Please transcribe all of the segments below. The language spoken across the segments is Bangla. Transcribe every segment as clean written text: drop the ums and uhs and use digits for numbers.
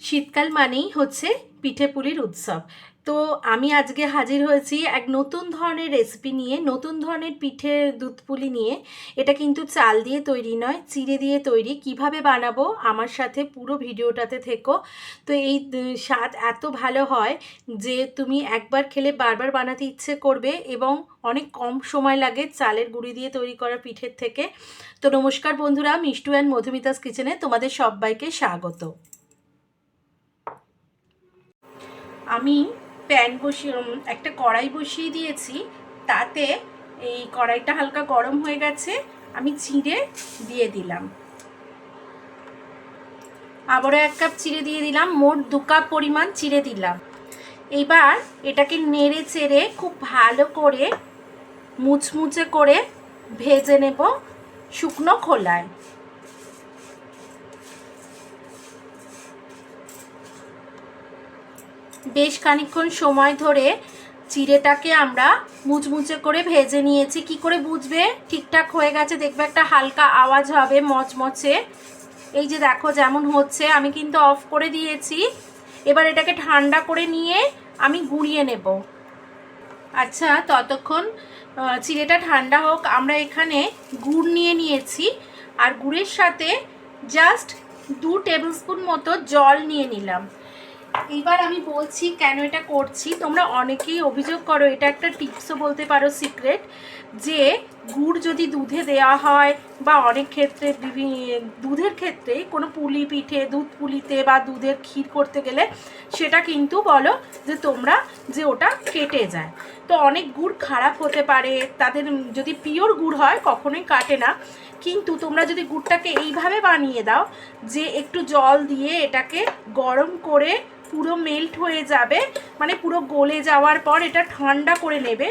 শীতকাল মানেই হচ্ছে পিঠেপুলির উৎসব। তো আমি আজকে হাজির হয়েছি এক নতুন ধরনের রেসিপি নিয়ে, নতুন ধরনের পিঠে দুধপুলি নিয়ে। এটা কিন্তু চাল দিয়ে তৈরি নয়, চিড়ে দিয়ে তৈরি। কিভাবে বানাবো আমার সাথে পুরো ভিডিওটাতে থেকো। তো এই স্বাদ এত ভালো হয় যে তুমি একবার খেলে বারবার বানাতে ইচ্ছে করবে, এবং অনেক কম সময় লাগে চালের গুঁড়ি দিয়ে তৈরি করা পিঠের থেকে। তো নমস্কার বন্ধুরা, মিষ্টু অ্যান্ড মধুমিতাস কিচেনে তোমাদের সবাইকে স্বাগত। আমি একটা কড়াই বসিয়ে দিয়েছি। তাতে এই কড়াইটা হালকা গরম হয়ে গেছে, আমি চিড়ে দিয়ে দিলাম। আবারও 1 কাপ চিড়ে দিয়ে দিলাম, মোট 2 কাপ পরিমাণ চিড়ে দিলাম। এবার এটাকে নেড়ে চেড়ে খুব ভালো করে মুচমুচে করে ভেজে নেব শুকনো খোলায়। বেশ খানিকক্ষণ সময় ধরে চিড়েটাকে আমরা মুচমুচে করে ভেজে নিয়েছি। কি করে বুঝবে ঠিকঠাক হয়ে গেছে? দেখবে একটা হালকা আওয়াজ হবে মচমচে। এই যে দেখো যেমন হচ্ছে। আমি কিন্তু অফ করে দিয়েছি। এবার এটাকে ঠান্ডা করে নিয়ে আমি গুঁড়িয়ে নেব। আচ্ছা, ততক্ষণ চিড়েটা ঠান্ডা হোক। আমরা এখানে গুড় নিয়ে নিয়েছি, আর গুড়ের সাথে জাস্ট 2 টেবিল স্পুন মতো জল নিয়ে নিলাম। এবার আমি বলছি কেন এটা করছি। তোমরা অনেকেই অভিযোগ করো, এটা একটা টিপসও বলতে পারো, সিক্রেট, যে গুড় যদি দুধে দেওয়া হয় বা অনেক ক্ষেত্রে দুধের ক্ষেত্রে কোনো পুলি পিঠে, দুধ পুলিতে বা দুধের ক্ষীর করতে গেলে সেটা কিন্তু বলো যে তোমরা যে ওটা কেটে যায়। তো অনেক গুড় খারাপ হতে পারে, তাদের যদি পিওর গুড় হয় কখনোই কাটে না। কিন্তু তোমরা যদি গুড়টাকে এইভাবে বানিয়ে দাও যে একটু জল দিয়ে এটাকে গরম করে পুরো মেল্ট হয়ে যাবে, মানে পুরো গলে যাওয়ার পর এটা ঠান্ডা করে নেবে,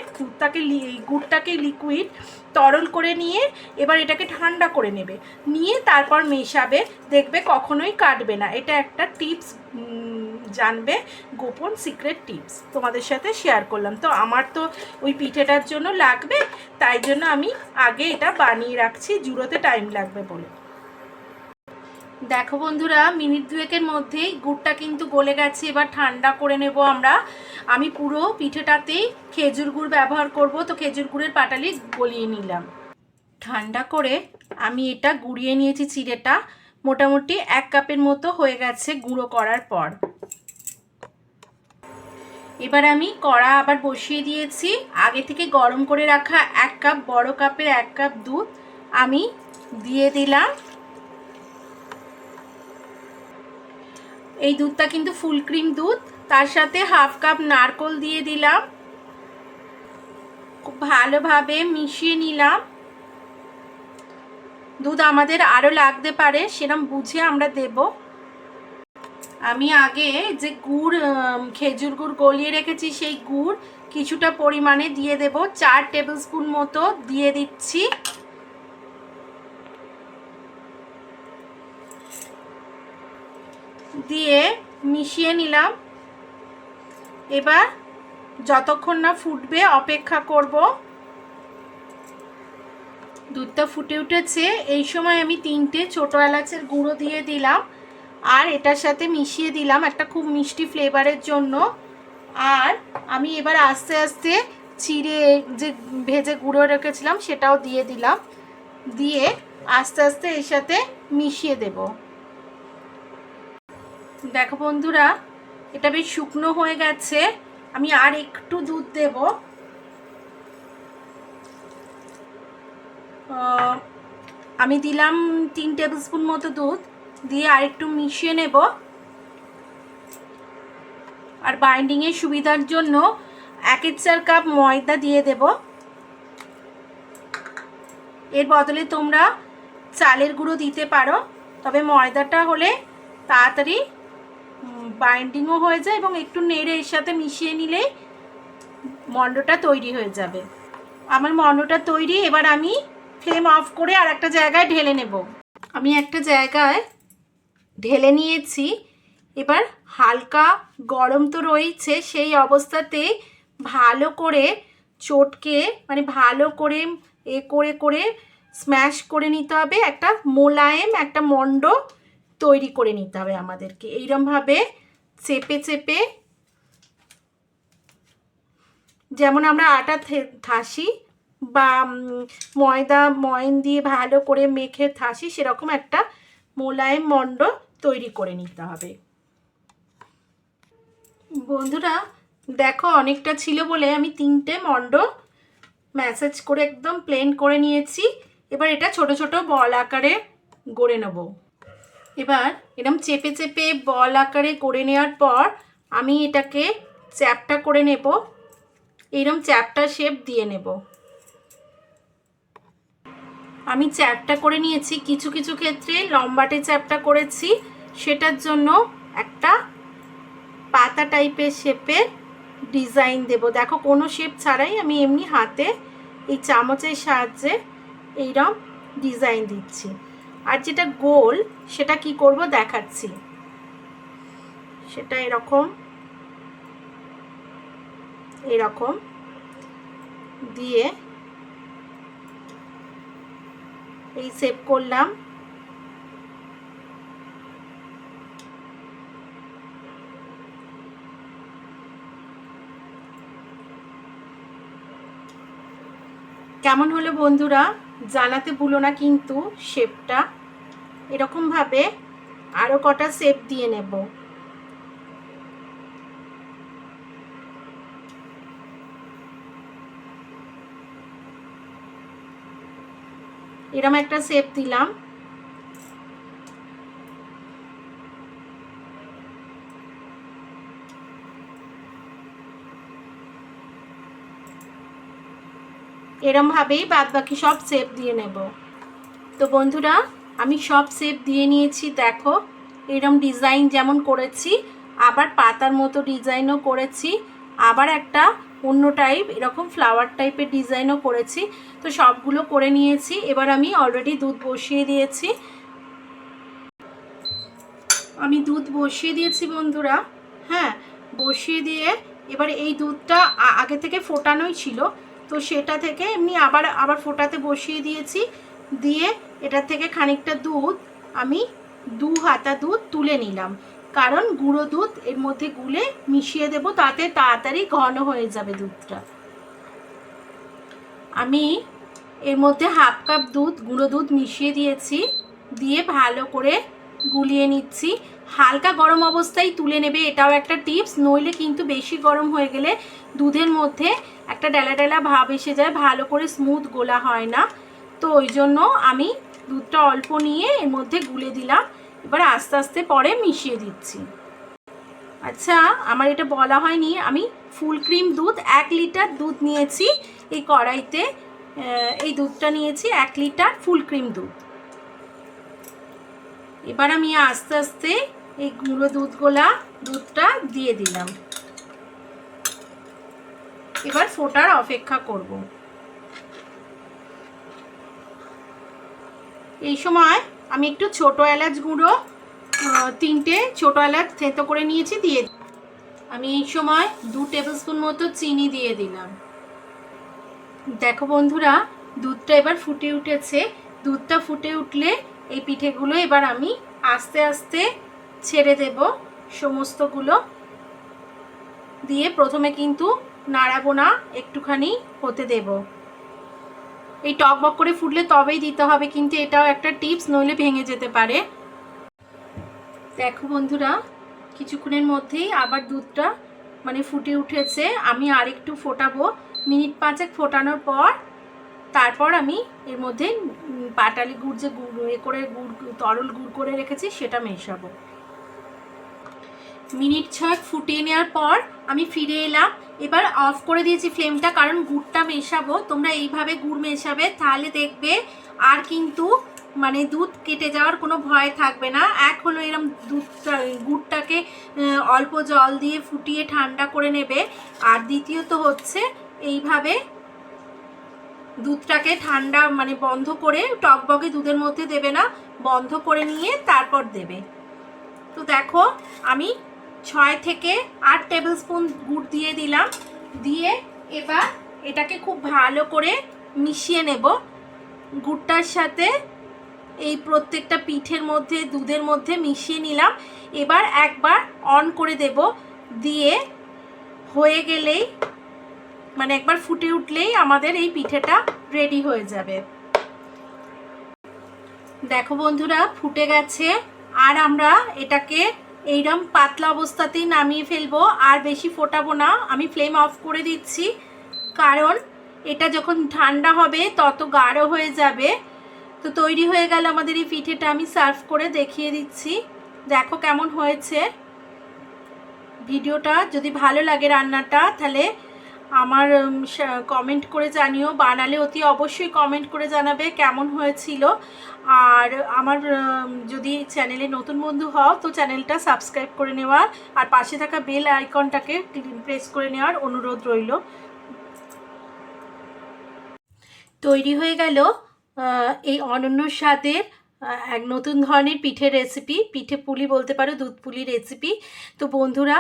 গুড়টাকে লিকুইড তরল করে নিয়ে এবার এটাকে ঠান্ডা করে নেবে, নিয়ে তারপর মেশাবে, দেখবে কখনোই কাটবে না। এটা একটা টিপস জানবে, গোপন সিক্রেট টিপস তোমাদের সাথে শেয়ার করলাম। তো আমার তো ওই পিঠেটার জন্য লাগবে, তাই জন্য আমি আগে এটা বানিয়ে রাখছি, জুড়োতে টাইম লাগবে বলে। দেখো বন্ধুরা, মিনিট 2-এর মধ্যেই গুড়টা কিন্তু গলে গেছে। এবার ঠান্ডা করে নেব আমরা। আমি পুরো পিঠেটাতেই খেজুর গুড় ব্যবহার করব, তো খেজুর গুড়ের পাটালি গলিয়ে নিলাম। ঠান্ডা করে আমি এটা গুঁড়িয়ে নিয়েছি। চিড়েটা মোটামুটি 1 কাপের মতো হয়ে গেছে গুঁড়ো করার পর। এবার আমি কড়া আবার বসিয়ে দিয়েছি। আগে থেকে গরম করে রাখা 1 কাপ, বড় কাপের 1 কাপ দুধ আমি দিয়ে দিলাম। এই দুধটা কিন্তু ফুল ক্রিম দুধ। তার সাথে 1/2 কাপ নারকেল দিয়ে দিলাম। খুব ভালোভাবে মিশিয়ে নিলাম। দুধ আমাদের আরও লাগতে পারে, সেরকম বুঝে আমরা দেব। আমি আগে যে খেজুর গুড় গলিয়ে রেখেছি সেই গুড় কিছুটা পরিমাণে দিয়ে দেব। 4 টেবিল স্পুন মতো দিয়ে দিচ্ছি। দিয়ে মিশিয়ে নিলাম। এবার যতক্ষণ না ফুটবে অপেক্ষা করব। দুধটা ফুটে উঠেছে, এই সময় আমি 3টে ছোটো এলাচের গুঁড়ো দিয়ে দিলাম, আর এটার সাথে মিশিয়ে দিলাম একটা খুব মিষ্টি ফ্লেভারের জন্য। আর আমি এবার আস্তে আস্তে চিড়ে যে ভেজে গুঁড়ো রেখেছিলাম সেটাও দিয়ে দিলাম, দিয়ে আস্তে আস্তে এর সাথে মিশিয়ে দেব। দেখো বন্ধুরা, এটা বেশ শুকনো হয়ে গেছে। আমি আর একটু দুধ দেব। আমি দিলাম 3 টেবিল স্পুন মতো দুধ, দিয়ে আর একটু মিশিয়ে নেব। আর বাইন্ডিংয়ের সুবিধার জন্য 1/4 কাপ ময়দা দিয়ে দেব। এর বদলে তোমরা চালের গুঁড়ো দিতে পারো, তবে ময়দাটা হলে তাড়াতাড়ি বাইন্ডিংও হয়ে যায় এবং একটু নেড়ে এর সাথে মিশিয়ে নিলেই মণ্ডটা তৈরি হয়ে যাবে। আমার মণ্ডটা তৈরি। এবার আমি ফ্লেম অফ করে আর একটা জায়গায় ঢেলে নেব। আমি একটা জায়গায় ঢেলে নিয়েছি। এবার হালকা গরম তো রয়েছে, সেই অবস্থাতে ভালো করে চটকে, মানে ভালো করে করে স্ম্যাশ করে নিতে হবে। একটা মোলায়েম একটা মণ্ড তৈরি করে নিতে হবে আমাদেরকে। এইরকমভাবে চেপে চেপে, যেমন আমরা আটা থাসি বা ময়ন দিয়ে ভালো করে মেখে থাসি, সেরকম একটা মোলায়েম মণ্ড তৈরি করে নিতে হবে। বন্ধুরা দেখো, অনেকটা ছিল বলে আমি 3টে মণ্ড ম্যাসাজ করে একদম প্লেন করে নিয়েছি। এবার এটা ছোট ছোট বল আকারে গড়ে নেব। এবার এরকম চেপে চেপে বল আকারে করে নেওয়ার পর আমি এটাকে চ্যাপ্টা করে নেব। এরকম চ্যাপ্টা শেপ দিয়ে নেব। আমি চ্যাপ্টা করে নিয়েছি, কিছু কিছু ক্ষেত্রে লম্বাটে চ্যাপ্টা করেছি, সেটার জন্য একটা পাতা টাইপের শেপের ডিজাইন দেব। দেখো কোনো শেপ ছাড়াই আমি এমনি হাতে এই চামচের সাহায্যে এইরকম ডিজাইন দিচ্ছি। আর যেটা গোল সেটা কি করব দেখাচ্ছি। সেটা এরকম এরকম দিয়ে এই শেপ করলাম। কেমন হলো বন্ধুরা জানাতে ভুলো না কিন্তু শেপটা। এরকমভাবে আরও কটা শেপ দিয়ে নেব। এরকম একটা শেপ দিলাম। এরমভাবেই বাদ বাকি সব শেপ দিয়ে নেব। তো বন্ধুরা আমি সব শেপ দিয়ে নিয়েছি। দেখো এরম ডিজাইন যেমন করেছি, আবার পাতার মতো ডিজাইনও করেছি, আবার একটা অন্য টাইপ এরকম ফ্লাওয়ার টাইপের ডিজাইনও করেছি। তো সবগুলো করে নিয়েছি। এবার আমি অলরেডি দুধ বসিয়ে দিয়েছি। বন্ধুরা, হ্যাঁ, বসিয়ে দিয়ে এবার এই দুধটা আগে থেকে ফোটানোই ছিল, তো সেটা থেকে এমনি আবার ফোটাতে বসিয়ে দিয়েছি। দিয়ে এটার থেকে খানিকটা দুধ আমি 2 হাতা দুধ তুলে নিলাম, কারণ গুঁড়ো দুধ এর মধ্যে গুলে মিশিয়ে দেব, তাতে তাড়াতাড়ি ঘন হয়ে যাবে দুধটা। আমি এর মধ্যে 1/2 কাপ দুধ গুঁড়ো দুধ মিশিয়ে দিয়েছি। দিয়ে ভালো করে গুলিয়ে নিচ্ছি। হালকা গরম অবস্থায় তুলে নেবে, এটাও একটা টিপস। নইলে কিন্তু বেশি গরম হয়ে গেলে দুধের মধ্যে একটা ডেলা ডেলা ভাব এসে যায়, ভালো করে স্মুথ গোলা হয় না। তো ওই জন্য আমি দুধটা অল্প নিয়ে এর মধ্যে গুলে দিলাম। এবার আস্তে আস্তে পরে মিশিয়ে দিচ্ছি। আচ্ছা, আমার এটা বলা হয়নি, আমি ফুল ক্রিম দুধ 1 লিটার দুধ নিয়েছি এই কড়াইতে। এই দুধটা নিয়েছি 1 লিটার ফুল ক্রিম দুধ। এবার আমি আস্তে আস্তে এই গুঁড়ো দুধটা দিয়ে দিলাম। এবার ফোটার অপেক্ষা করব। এই সময় আমি একটু ছোট এলাচ গুঁড়ো 3টে ছোট এলাচ থেঁতো করে নিয়েছি দিয়ে আমি এই সময় 2 টেবিল স্পুন মতো চিনি দিয়ে দিলাম। দেখো বন্ধুরা দুধটা এবার ফুটে উঠেছে। দুধটা ফুটে উঠলে এই পিঠেগুলো এবার আমি আস্তে আস্তে ছেড়ে দেব সমস্তগুলো। দিয়ে প্রথমে কিন্তু নাড়াবো না, একটুখানি হতে দেব। এই টকবক করে ফুটলে তবেই দিতে হবে, কিন্তু এটাও একটা টিপস, নইলে ভেঙে যেতে পারে। দেখো বন্ধুরা কিছুক্ষণের মধ্যেই আবার দুধটা ফুটে উঠেছে। আমি আরেকটু ফোটাবো, মিনিট 5 ফোটানোর পর তারপর আমি এর মধ্যে পাটালি গুড় যে তরল গুড় করে রেখেছি সেটা মেশাবো। মিনিট 6 ফুটিয়ে নেওয়ার পর আমি ফিরে এলাম। এবার অফ করে দিয়েছি ফ্লেমটা, কারণ গুড়টা মেশাবো। তোমরা এইভাবে গুড় মেশাবে, তাহলে দেখবে আর কিন্তু দুধ কেটে যাওয়ার কোনো ভয় থাকবে না। এক হলো এরকম গুড়টাকে অল্প জল দিয়ে ফুটিয়ে ঠান্ডা করে নেবে, আর দ্বিতীয়ত হচ্ছে এইভাবে দুধটাকে ঠান্ডা বন্ধ করে, টকবকে দুধের মধ্যে দেবে না, বন্ধ করে নিয়ে তারপর দেবে। তো দেখো আমি 6 থেকে 8 টেবিল স্পুন গুড় দিয়ে দিলাম। দিয়ে এবার এটাকে খুব ভালো করে মিশিয়ে নেব গুড়টার সাথে। এই প্রত্যেকটা পিঠের মধ্যে দুধের মধ্যে মিশিয়ে নিলাম। এবার একবার অন করে দেব, দিয়ে হয়ে গেলেই মানে একবার ফুটে উঠলেই আমাদের এই পিঠেটা রেডি হয়ে যাবে। দেখো বন্ধুরা ফুটে গেছে। আর আমরা এটাকে এইরকম পাতলা অবস্থাতেই নামিয়ে ফেলবো, আর বেশি ফোটাবো না। আমি ফ্লেম অফ করে দিচ্ছি, কারণ এটা যখন ঠান্ডা হবে তত গাঢ় হয়ে যাবে। তো তৈরি হয়ে গেল আমাদের এই পিঠেটা। আমি সার্ভ করে দেখিয়ে দিচ্ছি, দেখো কেমন হয়েছে। ভিডিওটা যদি ভালো লাগে রান্নাটা, তাহলে আমার কমেন্ট করে জানিও। বানালে অতি অবশ্যই কমেন্ট করে জানাবে কেমন হয়েছিল। আর আমার যদি চ্যানেলে নতুন বন্ধু হও তো চ্যানেলটা সাবস্ক্রাইব করে নেওয়ার আর পাশে থাকা বেল আইকনটাকে প্রেস করে নেওয়ার অনুরোধ রইল। তৈরি হয়ে গেল এই অনন্য স্বাদের এক নতুন ধরনের পিঠের রেসিপি, পিঠে পুলি বলতে পারো, দুধ পুলি রেসিপি। তো বন্ধুরা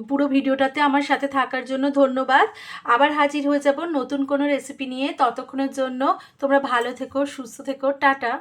পুরো ভিডিওটাতে আমার সাথে থাকার জন্য ধন্যবাদ। আবার হাজির হয়ে যাব নতুন কোনো রেসিপি নিয়ে। ততক্ষণের জন্য তোমরা ভালো থেকো, সুস্থ থেকো, টাটা।